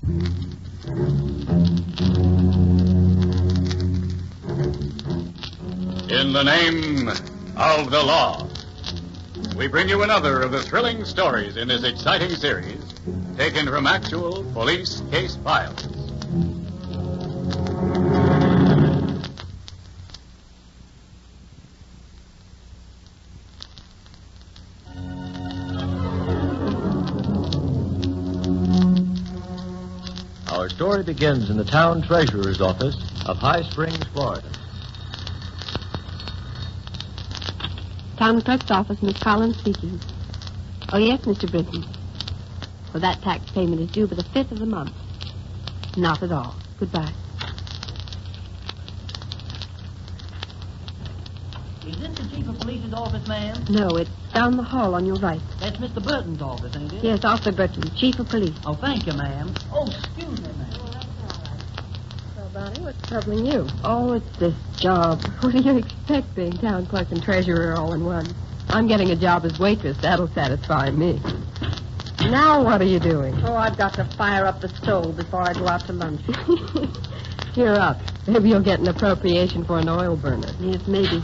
In the name of the law, we bring you another of the thrilling stories in this exciting series, taken from actual police case files. Our story begins in the town treasurer's office of High Springs, Florida. Town clerk's office, Miss Collins speaking. Oh, yes, Mr. Britton. Well, that tax payment is due by the 5th of the month. Not at all. Goodbye. Is this the chief of police's office, ma'am? No, it's down the hall on your right. That's Mr. Burton's office, ain't it? Yes, Officer Burton, chief of police. Oh, thank you, ma'am. Oh, excuse me, ma'am. Well, Bonnie, what's troubling you? Oh, it's this job. What do you expect, being town clerk and treasurer all in one? I'm getting a job as waitress. That'll satisfy me. Now what are you doing? Oh, I've got to fire up the stove before I go out to lunch. Cheer up. Maybe you'll get an appropriation for an oil burner. Yes, maybe.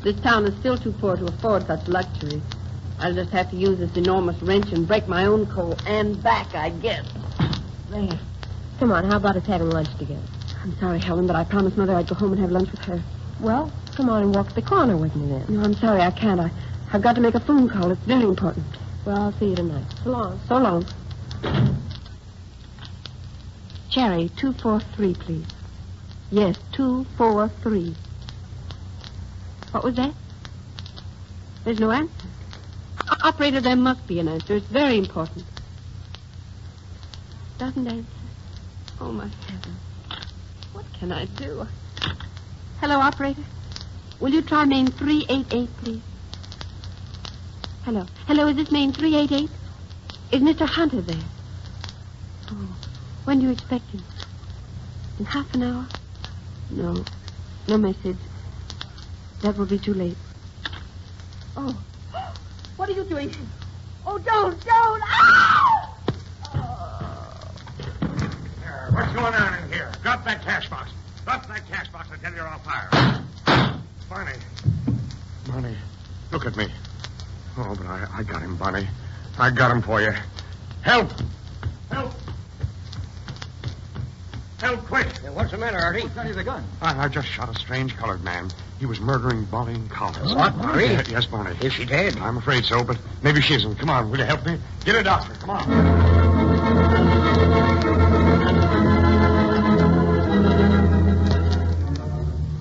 This town is still too poor to afford such luxury. I'll just have to use this enormous wrench and break my own coal and back, I guess. There. Come on, how about us having lunch together? I'm sorry, Helen, but I promised Mother I'd go home and have lunch with her. Well, come on and walk the corner with me then. No, I'm sorry, I can't. I've got to make a phone call. It's very important. Well, I'll see you tonight. So long. So long. Cherry, 243, please. Yes, 243. What was that? There's no answer. Operator, there must be an answer. It's very important. Doesn't answer. Oh, my heavens. What can I do? Hello, operator. Will you try main 388, please? Hello. Hello, is this main 388? Is Mr. Hunter there? Oh, when do you expect him? In half an hour? No. No message. That will be too late. Oh. What are you doing? Oh, don't! Ah! What's going on in here? Drop that cash box. Drop that cash box. I tell you, or I'll fire. Bonnie, look at me. Oh, but I got him, Bonnie. I got him for you. Help! Help! Help, quick! What's the matter, Artie? Who got you the gun? I just shot a strange colored man. He was murdering Bonnie Collins. What, Marie? Yes, Bonnie. Is she dead? I'm afraid so, but maybe she isn't. Come on, will you help me? Get a doctor. Come on.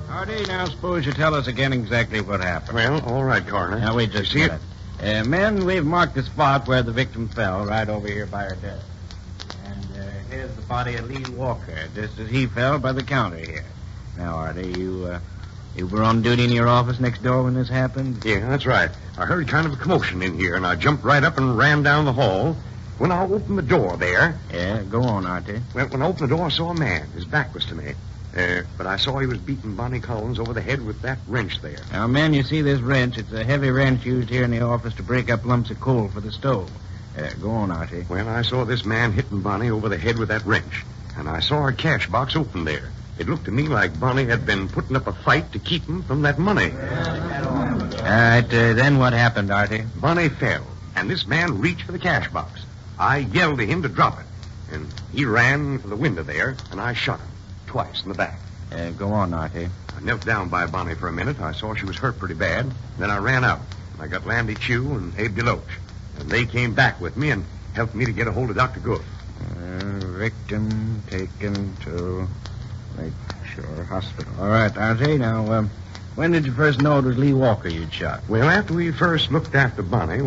Artie, now suppose you tell us again exactly what happened. Well, all right, Coroner. Now, wait just a minute. Men, we've marked the spot where the victim fell, right over here by her desk. And here's the body of Lee Walker, just as he fell by the counter here. Now, Artie, you were on duty in your office next door when this happened? Yeah, that's right. I heard kind of a commotion in here, and I jumped right up and ran down the hall. When I opened the door there... Yeah, go on, Artie. Well, when I opened the door, I saw a man. His back was to me. But I saw he was beating Bonnie Collins over the head with that wrench there. Now, men, you see this wrench? It's a heavy wrench used here in the office to break up lumps of coal for the stove. Go on, Artie. Well, I saw this man hitting Bonnie over the head with that wrench. And I saw her cash box open there. It looked to me like Bonnie had been putting up a fight to keep him from that money. All right, then what happened, Artie? Bonnie fell, and this man reached for the cash box. I yelled to him to drop it. And he ran for the window there, and I shot him. Twice in the back. Go on, Artie. I knelt down by Bonnie for a minute. I saw she was hurt pretty bad. Then I ran out. I got Landy Chew and Abe DeLoach. And they came back with me and helped me to get a hold of Dr. Goof. Victim taken to Lakeshore Hospital. All right, Artie. Now, when did you first know it was Lee Walker you'd shot? Well, after we first looked after Bonnie,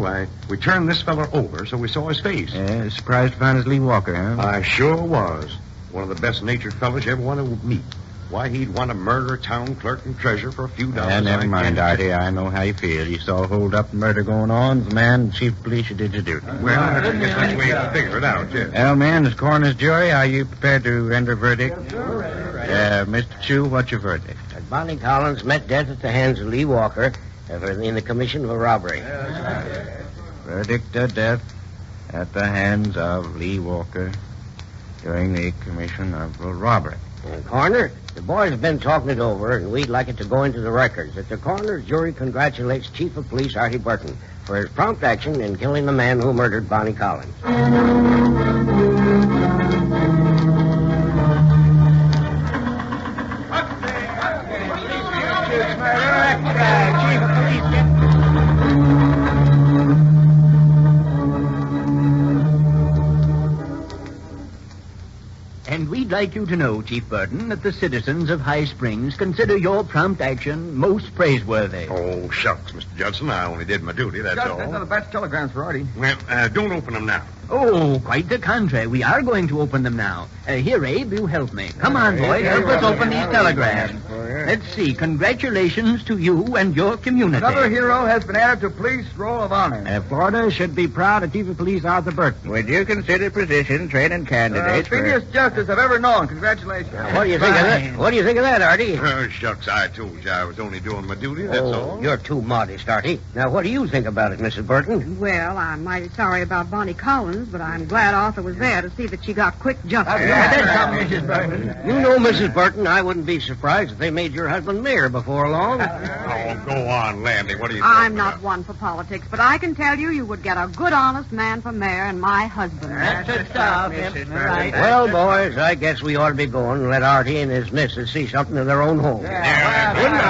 we turned this fella over so we saw his face. Surprised to find it was Lee Walker, huh? I sure was. One of the best-natured fellows you ever want to meet. Why, he'd want to murder a town clerk and treasurer for a few dollars. Never mind, Artie. I know how you feel. You saw a hold-up and murder going on. As a man, chief of police, you did your duty. Well, I guess that's the way you figure it out, yeah. Well, man, as coroner's jury, are you prepared to render a verdict? Sure. Mr. Chew, what's your verdict? Bonnie Collins met death at the hands of Lee Walker in the commission of a robbery. Verdict of death at the hands of Lee Walker. during the commission of a robbery. Coroner, the boys have been talking it over, and we'd like it to go into the records that the coroner's jury congratulates Chief of Police Artie Burton for his prompt action in killing the man who murdered Bonnie Collins. Chief of Police. And we'd like you to know, Chief Burton, that the citizens of High Springs consider your prompt action most praiseworthy. Oh, shucks, Mr. Judson. I only did my duty, that's all. That's not a batch of telegrams for Artie. Well, don't open them now. Oh, quite the contrary. We are going to open them now. Here, Abe, you help me. Come on, boys. Help us open these telegrams. Let's see. Congratulations to you and your community. Another hero has been added to Police Roll of Honor. Florida should be proud of Chief of Police Arthur Burton. Would you consider position training candidates Speediest justice I've ever known. Congratulations. What do you think of that? What do you think of that, Artie? Shucks, I told you I was only doing my duty, that's all. You're too modest, Artie. Now, what do you think about it, Mrs. Burton? Well, I'm mighty sorry about Bonnie Collins, but I'm glad Arthur was there to see that she got quick justice. Mrs. Burton. You know, Mrs. Burton, I wouldn't be surprised if they made your husband mayor before long. Oh, go on, Landy. What do you think? I'm not one for politics, but I can tell you would get a good, honest man for mayor and my husband. That's the stuff. Right. Well, boys, I guess we ought to be going and let Artie and his missus see something of their own home. Good night.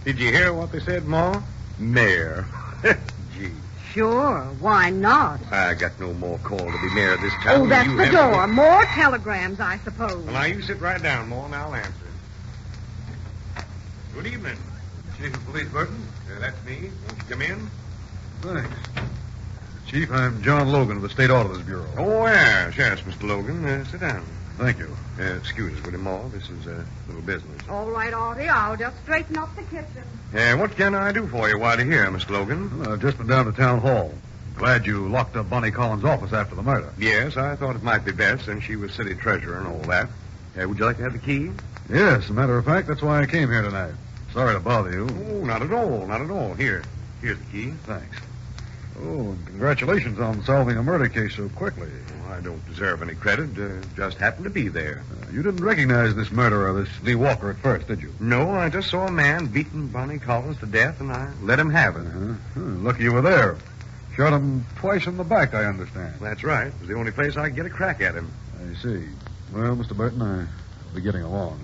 Did you hear what they said, Ma? Mayor. Gee. Sure, why not? I got no more call to be mayor this time. Oh, that's You the have door. More telegrams, I suppose. Well, now, you sit right down, Ma, and I'll answer it. Good evening. Chief of Police Burton. That's me. Won't you come in? Thanks. Chief, I'm John Logan of the State Auditors Bureau. Oh, yes, Mr. Logan. Sit down. Thank you. Excuse us, will you, Ma? This is a little business. All right, Artie, I'll just straighten up the kitchen. What can I do for you while you're here, Mr. Logan? Well, I've just been down to town hall. Glad you locked up Bonnie Collins' office after the murder. Yes, I thought it might be best since she was city treasurer and all that. Would you like to have the key? Yes, as a matter of fact, that's why I came here tonight. Sorry to bother you. Oh, not at all, not at all. Here's the key. Thanks. Oh, and congratulations on solving a murder case so quickly. I don't deserve any credit. Just happened to be there. You didn't recognize this murderer, this Lee Walker, at first, did you? No, I just saw a man beating Bonnie Collins to death, and I let him have it. Lucky you were there. Shot him twice in the back, I understand. That's right. It was the only place I could get a crack at him. I see. Well, Mr. Burton, I'll be getting along.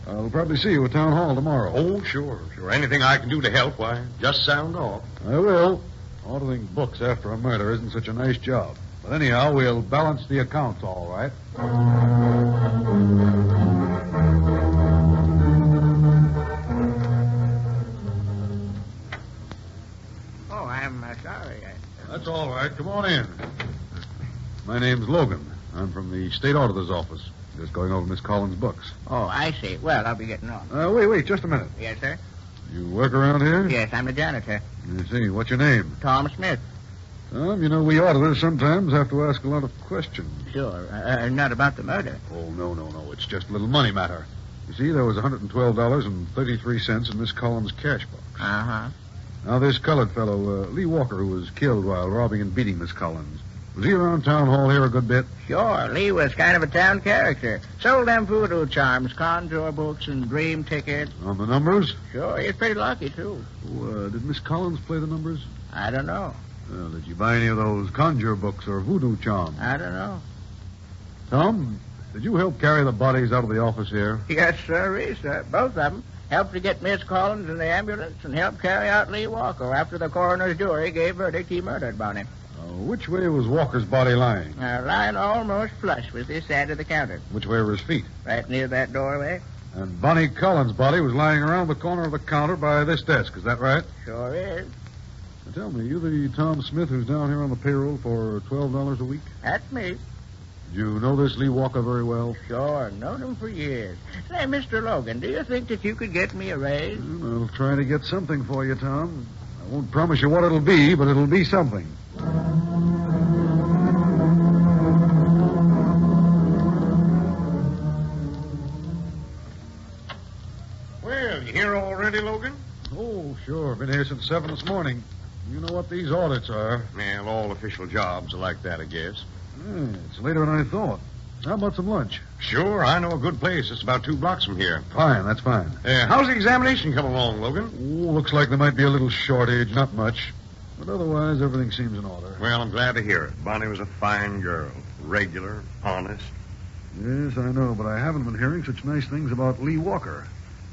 I'll probably see you at town hall tomorrow. Oh, sure. Anything I can do to help, why, just sound off. I will. Auditing books after a murder isn't such a nice job. But anyhow, we'll balance the accounts all right. Oh, I'm sorry. That's all right. Come on in. My name's Logan. I'm from the State Auditor's Office. Just going over Miss Collins' books. Oh, I see. Well, I'll be getting on. Wait, just a minute. Yes, sir? You work around here? Yes, I'm the janitor. I see. What's your name? Tom Smith. Tom, you know, we auditors sometimes have to ask a lot of questions. Sure. Not about the murder. Oh, no. It's just a little money matter. You see, there was $112.33 in Miss Collins' cash box. Uh-huh. Now, this colored fellow, Lee Walker, who was killed while robbing and beating Miss Collins, was he around town hall here a good bit? Sure. Lee was kind of a town character. Sold them voodoo charms, conjure books, and dream tickets. On the numbers? Sure. He's pretty lucky, too. Oh, did Miss Collins play the numbers? I don't know. Well, did you buy any of those conjure books or voodoo charms? I don't know. Tom, did you help carry the bodies out of the office here? Yes, sir. Both of them. Helped to get Miss Collins in the ambulance and helped carry out Lee Walker after the coroner's jury gave verdict he murdered Bonnie. Which way was Walker's body lying? Lying almost flush with this side of the counter. Which way were his feet? Right near that doorway. And Bonnie Collins' body was lying around the corner of the counter by this desk. Is that right? Sure is. Now, tell me, you the Tom Smith who's down here on the payroll for $12 a week? That's me. Did you know this Lee Walker very well? Sure, known him for years. Say, Mr. Logan, do you think that you could get me a raise? Well, I'll try to get something for you, Tom. I won't promise you what it'll be, but it'll be something. Well, you here already, Logan? Oh, sure. Been here since 7 this morning. You know what these audits are. Well, all official jobs are like that, I guess. It's later than I thought. How about some lunch? Sure, I know a good place. It's about 2 blocks from here. Fine, that's fine. How's the examination coming along, Logan? Oh, looks like there might be a little shortage, not much. But otherwise, everything seems in order. Well, I'm glad to hear it. Bonnie was a fine girl. Regular, honest. Yes, I know, but I haven't been hearing such nice things about Lee Walker.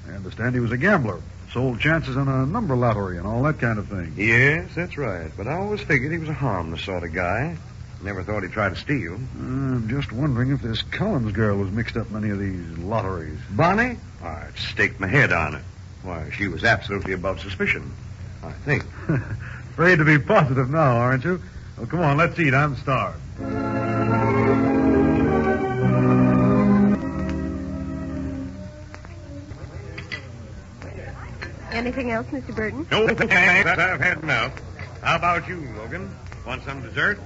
I understand he was a gambler, sold chances on a number lottery and all that kind of thing. Yes, that's right. But I always figured he was a harmless sort of guy. Never thought he'd try to steal. I'm just wondering if this Collins girl was mixed up in any of these lotteries. Bonnie? I'd stake my head on it. Why, she was absolutely above suspicion, I think. Afraid to be positive now, aren't you? Well, come on, let's eat. I'm starved. Anything else, Mr. Burton? No, thanks. I've had enough. How about you, Logan? Want some dessert?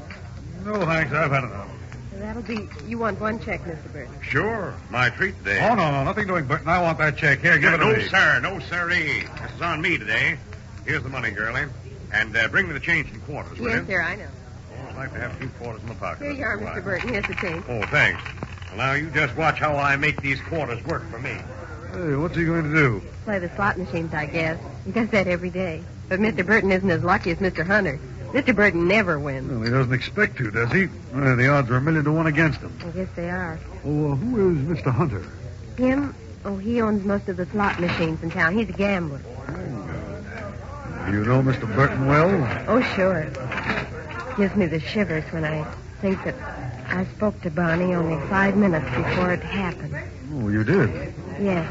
No, thanks. I've had enough. That'll be... You want one check, Mr. Burton? Sure. My treat today. Oh, no. Nothing doing, Burton. I want that check. Here, give it to me. me. Sir. No, sirree. This is on me today. Here's the money, girlie. And bring me the change in quarters, will you? Yes, sir, I know. Oh, I'd like to have 2 quarters in my pocket. Here you are, Mr. Burton. Here's the change. Oh, thanks. Well, now, you just watch how I make these quarters work for me. Hey, what's he going to do? Play the slot machines, I guess. He does that every day. But Mr. Burton isn't as lucky as Mr. Hunter. Mr. Burton never wins. Well, he doesn't expect to, does he? The odds are 1,000,000 to 1 against him. I guess they are. Oh, who is Mr. Hunter? Him? Oh, he owns most of the slot machines in town. He's a gambler. Do you know Mr. Burton well? Oh, sure. Gives me the shivers when I think that I spoke to Bonnie only 5 minutes before it happened. Oh, you did? Yes.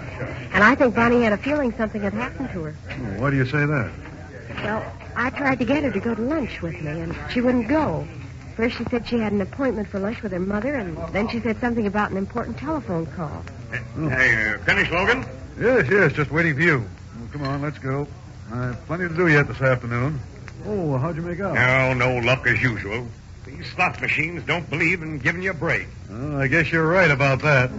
And I think Bonnie had a feeling something had happened to her. Oh, why do you say that? Well, I tried to get her to go to lunch with me, and she wouldn't go. First she said she had an appointment for lunch with her mother, and then she said something about an important telephone call. Hey, finished, Logan? Yes, just waiting for you. Well, come on, let's go. I have plenty to do yet this afternoon. Oh, how'd you make out? No luck as usual. These slot machines don't believe in giving you a break. Well, I guess you're right about that.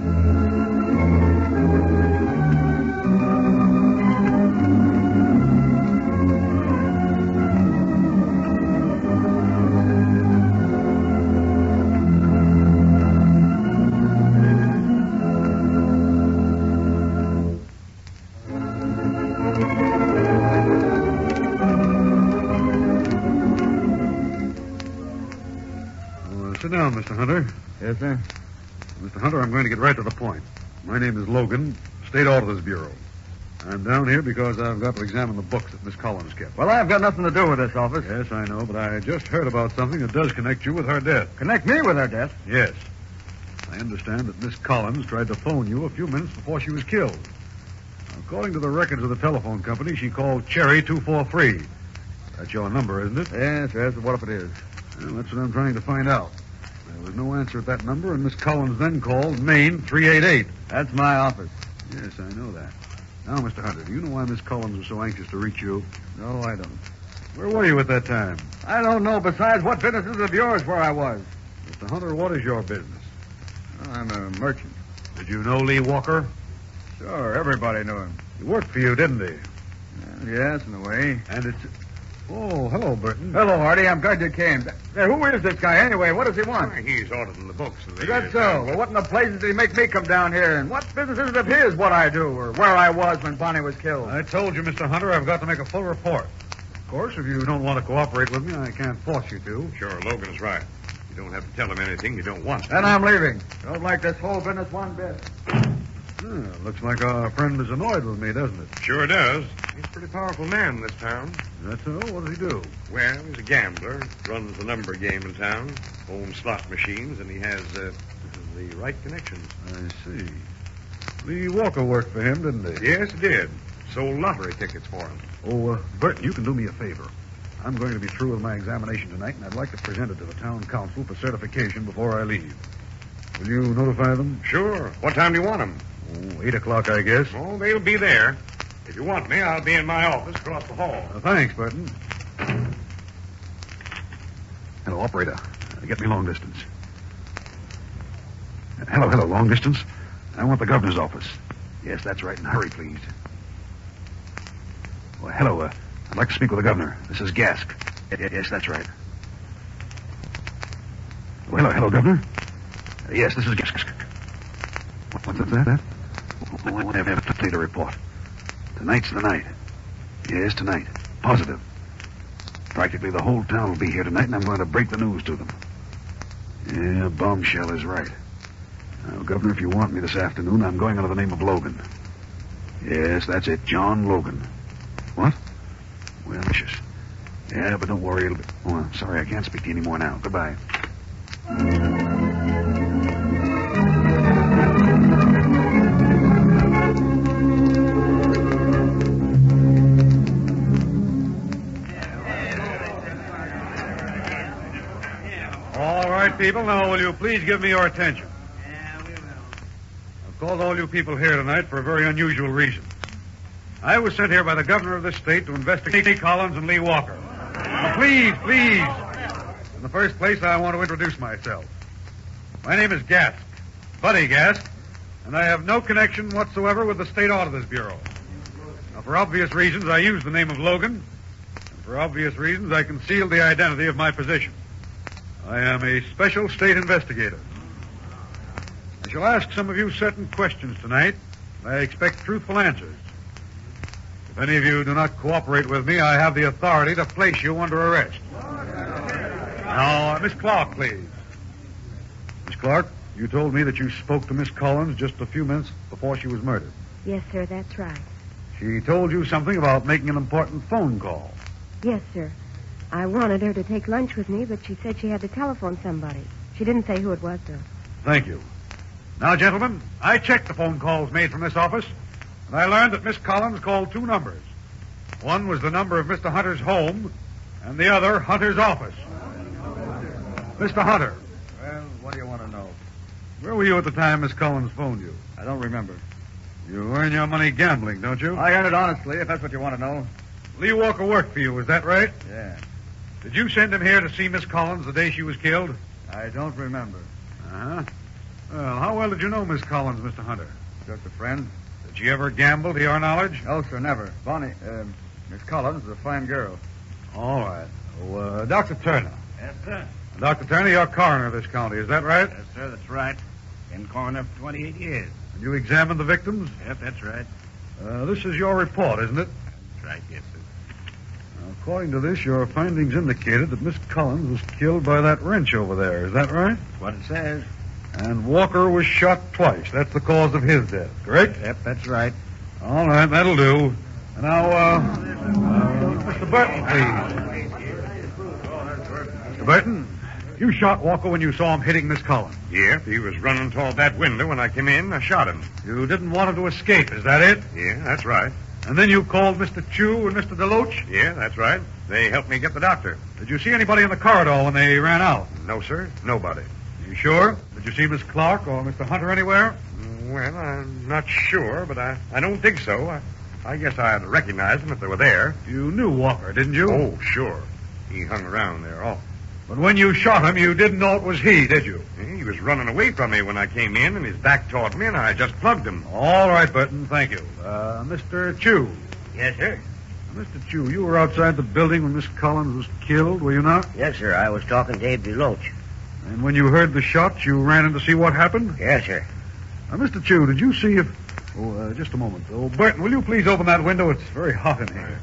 Sit down, Mr. Hunter. Yes, sir. Mr. Hunter, I'm going to get right to the point. My name is Logan, State Auditor's Bureau. I'm down here because I've got to examine the books that Miss Collins kept. Well, I've got nothing to do with this office. Yes, I know, but I just heard about something that does connect you with her death. Connect me with her death? Yes. I understand that Miss Collins tried to phone you a few minutes before she was killed. According to the records of the telephone company, she called Cherry 243. That's your number, isn't it? Yes. What if it is? Well, that's what I'm trying to find out. There was no answer at that number, and Miss Collins then called Maine 388. That's my office. Yes, I know that. Now, Mr. Hunter, do you know why Miss Collins was so anxious to reach you? No, I don't. Where were you at that time? I don't know. Besides, what business is it of yours where I was? Mr. Hunter, what is your business? I'm a merchant. Did you know Lee Walker? Sure, everybody knew him. He worked for you, didn't he? Yes, in a way. And it's... Oh, hello, Burton. Hello, Hardy. I'm glad you came. Who is this guy, anyway? What does he want? He's auditing the books. Is that so? Well, what in the blazes did he make me come down here? And what business is it of his what I do, or where I was when Bonnie was killed? I told you, Mr. Hunter, I've got to make a full report. Of course, if you don't want to cooperate with me, I can't force you to. Sure, Logan's right. You don't have to tell him anything you don't want. Then I'm leaving. Don't like this whole business one bit. Looks like our friend is annoyed with me, doesn't it? Sure does. He's a pretty powerful man in this town. Is that so? What does he do? Well, he's a gambler, runs the number game in town, owns slot machines, and he has the right connections. I see. Lee Walker worked for him, didn't he? Yes, he did. Sold lottery tickets for him. Oh, Burton, you can do me a favor. I'm going to be through with my examination tonight, and I'd like to present it to the town council for certification before I leave. Will you notify them? Sure. What time do you want them? 8 o'clock, I guess. Oh, they'll be there. If you want me, I'll be in my office across the hall. Thanks, Burton. Hello, operator. Get me long distance. Hello, long distance. I want the governor's office. Yes, that's right, and hurry, please. Well, hello, I'd like to speak with the governor. This is Gask. Yes, that's right. Well, hello, Governor. Yes, this is Gask. What's that? I want to have to take a report. Tonight's the night. Yes, tonight. Positive. Practically the whole town will be here tonight, and I'm going to break the news to them. Yeah, Bombshell is right. Now, Governor, if you want me this afternoon, I'm going under the name of Logan. Yes, that's it, John Logan. What? Well, vicious. Yeah, but don't worry, it'll be... Oh, I'm sorry, I can't speak to you anymore now. Goodbye. All right, people, now will you please give me your attention? I've called all you people here tonight for a very unusual reason. I was sent here by the governor of this state to investigate Collins and Lee Walker. Now, please. In the first place, I want to introduce myself. My name is Gask, Buddy Gask, and I have no connection whatsoever with the State Auditor's Bureau. Now, for obvious reasons, I use the name of Logan, and for obvious reasons, I conceal the identity of my position. I am a special state investigator. I shall ask some of you certain questions tonight. I expect truthful answers. If any of you do not cooperate with me, I have the authority to place you under arrest. Now, Miss Clark, please. Miss Clark, you told me that you spoke to Miss Collins just a few minutes before she was murdered. Yes, sir, that's right. She told you something about making an important phone call. Yes, sir. I wanted her to take lunch with me, but she said she had to telephone somebody. She didn't say who it was, though. Thank you. Now, gentlemen, I checked the phone calls made from this office, and I learned that Miss Collins called two numbers. One was the number of Mr. Hunter's home, and the other Hunter's office. Mr. Hunter. Well, what do you want to know? Where were you at the time Miss Collins phoned you? I don't remember. You earn your money gambling, don't you? I earned it honestly, if that's what you want to know. Lee Walker worked for you, is that right? Yeah. Did you send him here to see Miss Collins the day she was killed? I don't remember. Uh-huh. Well, how well did you know Miss Collins, Mr. Hunter? Just a friend. Did she ever gamble, to your knowledge? No, sir, never. Miss Collins is a fine girl. All right. Oh, Dr. Turner. Yes, sir. Dr. Turner, you're coroner of this county, is that right? Yes, sir, that's right. Been coroner for 28 years. And you examined the victims? Yep, that's right. This is your report, isn't it? That's right, yes, sir. Now, according to this, your findings indicated that Miss Collins was killed by that wrench over there. Is that right? That's what it says. And Walker was shot twice. That's the cause of his death, correct? Yep, that's right. All right, that'll do. Now, Mr. Burton, please. Mr. Burton, you shot Walker when you saw him hitting Miss Collins. Yeah, he was running toward that window when I came in. I shot him. You didn't want him to escape, is that it? Yeah, that's right. And then you called Mr. Chew and Mr. DeLoach? Yeah, that's right. They helped me get the doctor. Did you see anybody in the corridor when they ran out? No, sir. Nobody. You sure? Did you see Miss Clark or Mr. Hunter anywhere? Well, I'm not sure, but I don't think so. I guess I'd recognize them if they were there. You knew Walker, didn't you? Oh, sure. He hung around there often. But when you shot him, you didn't know it was he, did you? He was running away from me when I came in, and his back toward me, and I just plugged him. All right, Burton, thank you. Mr. Chew. Yes, sir. Mr. Chew, you were outside the building when Miss Collins was killed, were you not? Yes, sir. I was talking to Abe DeLoach. And when you heard the shots, you ran in to see what happened? Yes, sir. Now, Mr. Chew, did you see if... just a moment. Oh, Burton, will you please open that window? It's very hot in here.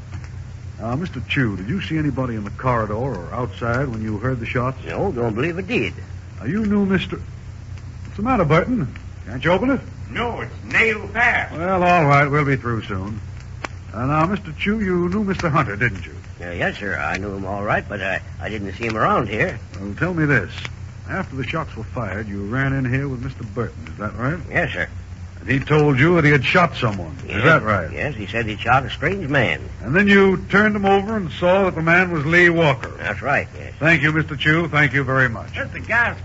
Mr. Chew, did you see anybody in the corridor or outside when you heard the shots? No, don't believe it did. You knew Mr... What's the matter, Burton? Can't you open it? No, it's nailed fast. Well, all right. We'll be through soon. Now, Mr. Chew, you knew Mr. Hunter, didn't you? Yes, sir. I knew him all right, but I didn't see him around here. Well, tell me this. After the shots were fired, you ran in here with Mr. Burton. Is that right? Yes, sir. And he told you that he had shot someone. Yes. Is that right? Yes, he said he'd shot a strange man. And then you turned him over and saw that the man was Lee Walker. That's right, yes. Thank you, Mr. Chew. Thank you very much. Mr. Gask,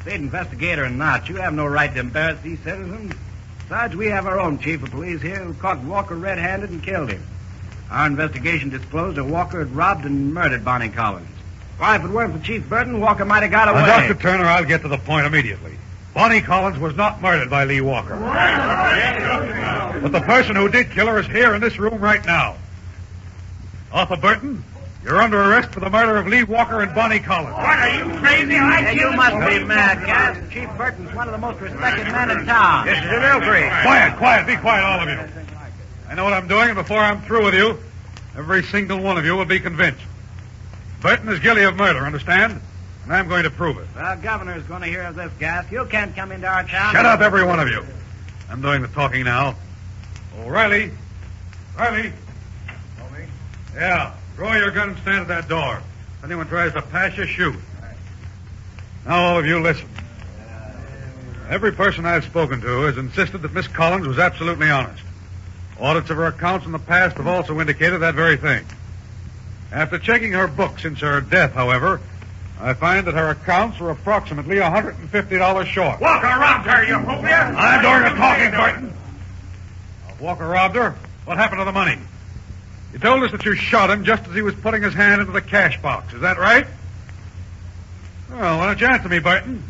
state investigator or not, you have no right to embarrass these citizens. Besides, we have our own chief of police here who caught Walker red-handed and killed him. Our investigation disclosed that Walker had robbed and murdered Bonnie Collins. Why, if it weren't for Chief Burton, Walker might have got away. Dr. Turner, I'll get to the point immediately. Bonnie Collins was not murdered by Lee Walker. But the person who did kill her is here in this room right now. Arthur Burton, you're under arrest for the murder of Lee Walker and Bonnie Collins. What, are you crazy? You must be mad, Gas. Chief Burton's one of the most respected men in town. This is an outrage. Quiet, be quiet, all of you. I know what I'm doing, and before I'm through with you, every single one of you will be convinced. Burton is guilty of murder, understand? And I'm going to prove it. Well, Governor's going to hear of this, Gas. You can't come into our town. Shut up, every one of you. I'm doing the talking now. Oh, Riley. Yeah, draw your gun and stand at that door. If anyone tries to pass you, shoot. Now, all of you, listen. Every person I've spoken to has insisted that Miss Collins was absolutely honest. Audits of her accounts in the past have also indicated that very thing. After checking her books since her death, however, I find that her accounts were approximately $150 short. Walker robbed her, you fool! I'm doing the talking, Burton. Walker robbed her? What happened to the money? You told us that you shot him just as he was putting his hand into the cash box. Is that right? Well, why don't you answer me, Burton?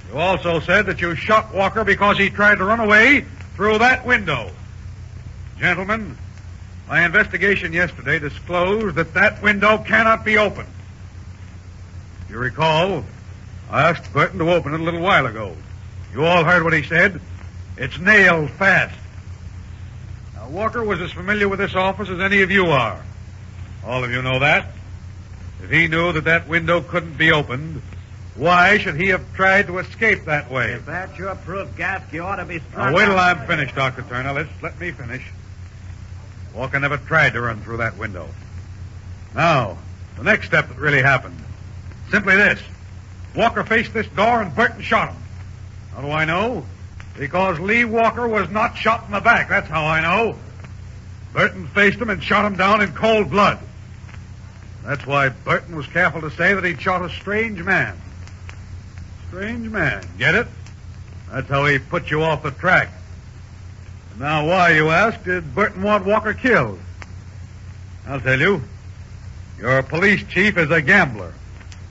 You also said that you shot Walker because he tried to run away through that window. Gentlemen, my investigation yesterday disclosed that that window cannot be opened. If you recall, I asked Burton to open it a little while ago. You all heard what he said. It's nailed fast. Now, Walker was as familiar with this office as any of you are. All of you know that. If he knew that that window couldn't be opened, why should he have tried to escape that way? If that's your proof, Gas, you ought to be strong. Now, wait till I'm finished, Dr. Turner. Let me finish. Walker never tried to run through that window. Now, the next step that really happened. Simply this. Walker faced this door and Burton shot him. How do I know? Because Lee Walker was not shot in the back. That's how I know. Burton faced him and shot him down in cold blood. That's why Burton was careful to say that he'd shot a strange man. Strange man. Get it? That's how he put you off the track. And now why, you ask, did Burton want Walker killed? I'll tell you. Your police chief is a gambler.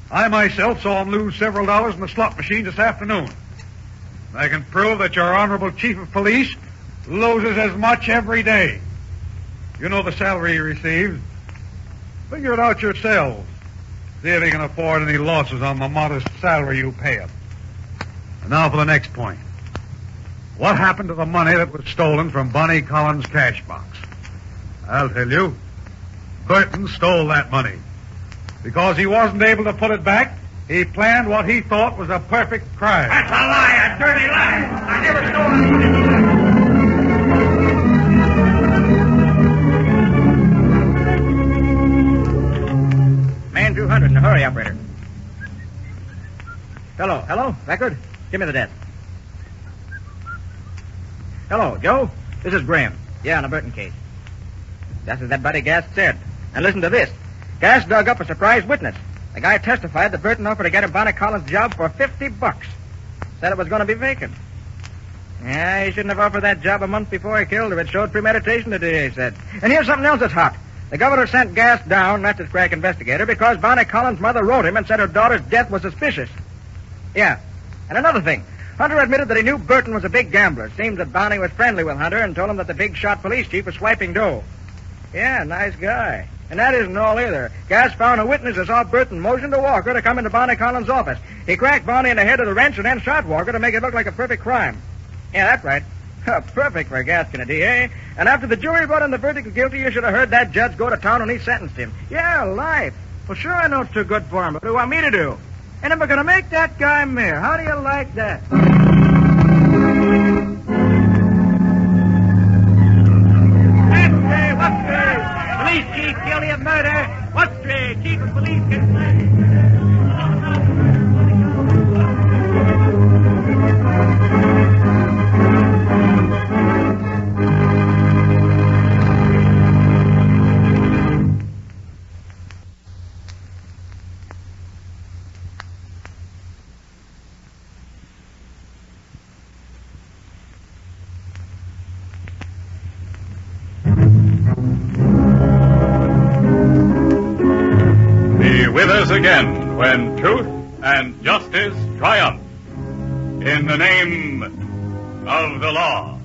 I myself saw him lose several dollars in the slot machine this afternoon. I can prove that your honorable chief of police loses as much every day. You know the salary he receives. Figure it out yourselves. See if he can afford any losses on the modest salary you pay him. And now for the next point. What happened to the money that was stolen from Bonnie Collins' cash box? I'll tell you. Burton stole that money. Because he wasn't able to put it back, he planned what he thought was a perfect crime. That's a lie, a dirty lie. I never stole anything. Man 200 in a hurry, operator. Hello, record? Give me the desk. Hello, Joe. This is Graham. Yeah, on a Burton case. Just as that buddy Gas said. And listen to this. Gas dug up a surprise witness. The guy testified that Burton offered to get him Bonnie Collins' job for $50. Said it was going to be vacant. Yeah, he shouldn't have offered that job a month before he killed her. It showed premeditation, the DA said. And here's something else that's hot. The governor sent Gas down, that's his crack investigator, because Bonnie Collins' mother wrote him and said her daughter's death was suspicious. Yeah. And another thing. Hunter admitted that he knew Burton was a big gambler. Seems that Bonnie was friendly with Hunter and told him that the big shot police chief was swiping dough. Yeah, nice guy. And that isn't all either. Gas found a witness that saw Burton motion to Walker to come into Bonnie Collins' office. He cracked Bonnie in the head with a wrench and then shot Walker to make it look like a perfect crime. Yeah, that's right. Perfect for Gaskin, a DA. And after the jury brought in the verdict of guilty, you should have heard that judge go to town when he sentenced him. Yeah, life. Well, sure, I know it's too good for him, but what do you want me to do? And if we're going to make that guy mayor, how do you like that? Police chief guilty of murder. What's the chief of police? With us again when truth and justice triumph in the name of the law.